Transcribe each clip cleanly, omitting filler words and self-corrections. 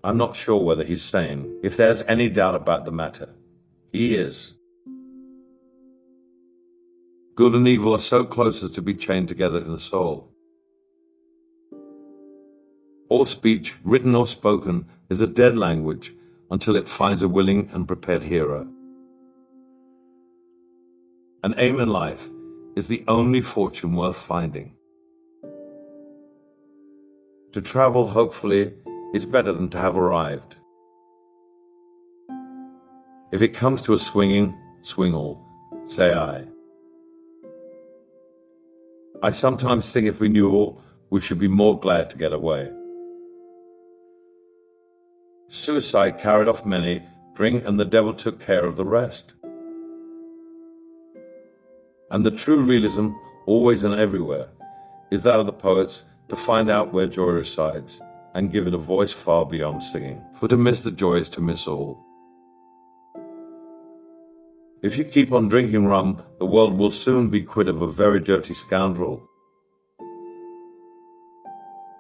I'm not sure whether he's sane. If there's any doubt about the matter, he is. Good and evil are so close as to be chained together in the soul. All speech, written or spoken, is a dead language until it finds a willing and prepared hearer. An aim in life is the only fortune worth finding. To travel, hopefully, is better than to have arrived. If it comes to a swinging, swing all, say I. I sometimes think if we knew all, we should be more glad to get away. Suicide carried off many, drink, and the devil took care of the rest. And the true realism, always and everywhere, is that of the poets to find out where joy resides and give it a voice far beyond singing. For to miss the joy is to miss all. If you keep on drinking rum, the world will soon be quit of a very dirty scoundrel.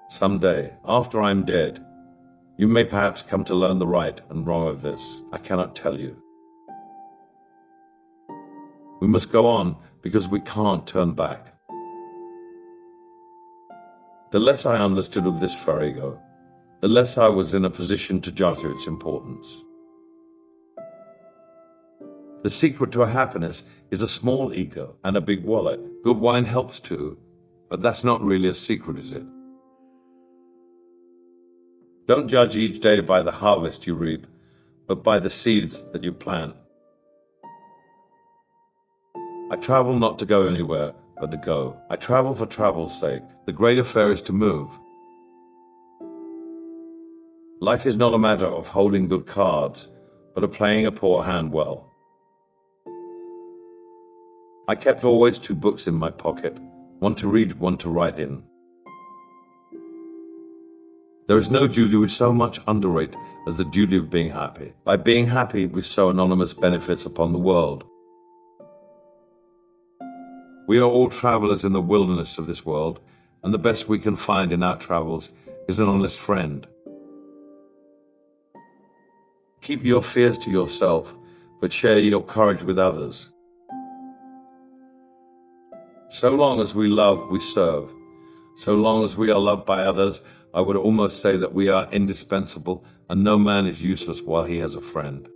Someday, after I'm dead, you may perhaps come to learn the right and wrong of this. I cannot tell you. We must go on because we can't turn back. The less I understood of this farrago, the less I was in a position to judge its importance. The secret to happiness is a small ego and a big wallet. Good wine helps too, but that's not really a secret, is it? Don't judge each day by the harvest you reap, but by the seeds that you plant. I travel not to go anywhere, but to go. I travel for travel's sake. The great affair is to move. Life is not a matter of holding good cards, but of playing a poor hand well. I kept always 2 books in my pocket, one to read, one to write in. There is no duty we so much underrate as the duty of being happy. By being happy, we sow anonymous benefits upon the world. We are all travelers in the wilderness of this world, and the best we can find in our travels is an honest friend. Keep your fears to yourself, but share your courage with others. So long as we love, we serve. So long as we are loved by others, I would almost say that we are indispensable, and no man is useless while he has a friend.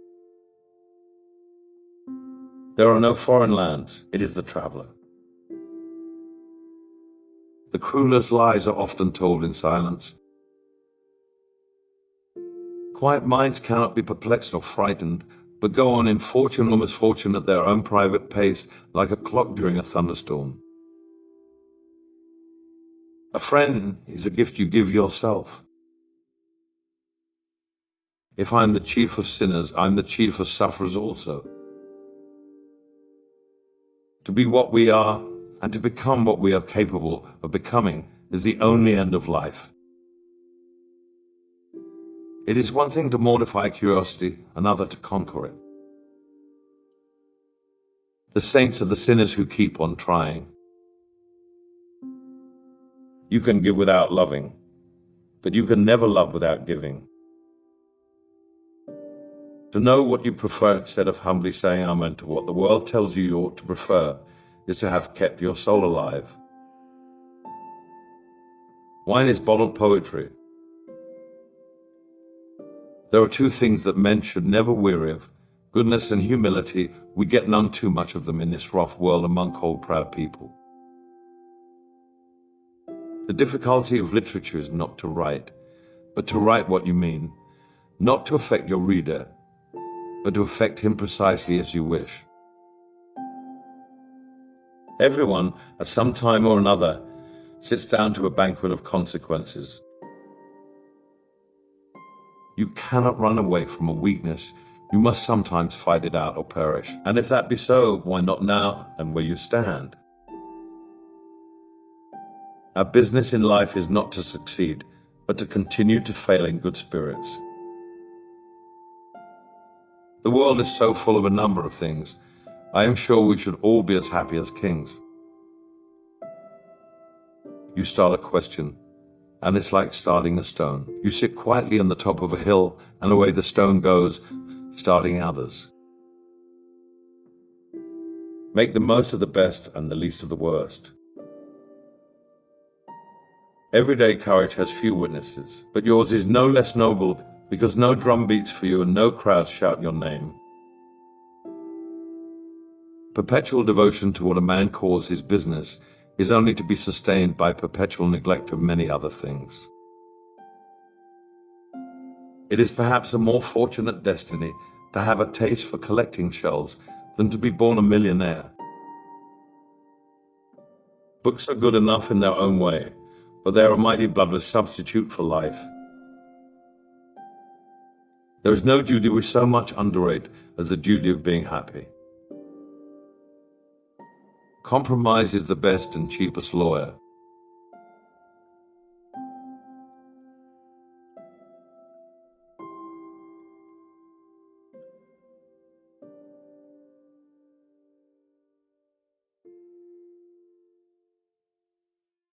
There are no foreign lands, it is the traveler. The cruelest lies are often told in silence. Quiet minds cannot be perplexed or frightened, but go on in fortune or misfortune at their own private pace, like a clock during a thunderstorm. A friend is a gift you give yourself. If I'm the chief of sinners, I'm the chief of sufferers also. To be what we are, and to become what we are capable of becoming, is the only end of life. It is one thing to mortify curiosity, another to conquer it. The saints are the sinners who keep on trying. You can give without loving, but you can never love without giving. To know what you prefer instead of humbly saying amen to what the world tells you ought to prefer is to have kept your soul alive. Wine is bottled poetry. There are 2 things that men should never weary of: goodness and humility. We get none too much of them in this rough world among cold, proud people. The difficulty of literature is not to write, but to write what you mean, not to affect your reader, but to affect him precisely as you wish. Everyone, at some time or another, sits down to a banquet of consequences. You cannot run away from a weakness. You must sometimes fight it out or perish. And if that be so, why not now and where you stand? Our business in life is not to succeed, but to continue to fail in good spirits. The world is so full of a number of things. I am sure we should all be as happy as kings. You start a question, and it's like starting a stone. You sit quietly on the top of a hill, and away the stone goes, starting others. Make the most of the best and the least of the worst. Everyday courage has few witnesses, but yours is no less noble because no drum beats for you and no crowds shout your name. Perpetual devotion to what a man calls his business is only to be sustained by perpetual neglect of many other things. It is perhaps a more fortunate destiny to have a taste for collecting shells than to be born a millionaire. Books are good enough in their own way, but they are a mighty bloodless substitute for life. There is no duty we so much underrate as the duty of being happy. Compromise is the best and cheapest lawyer.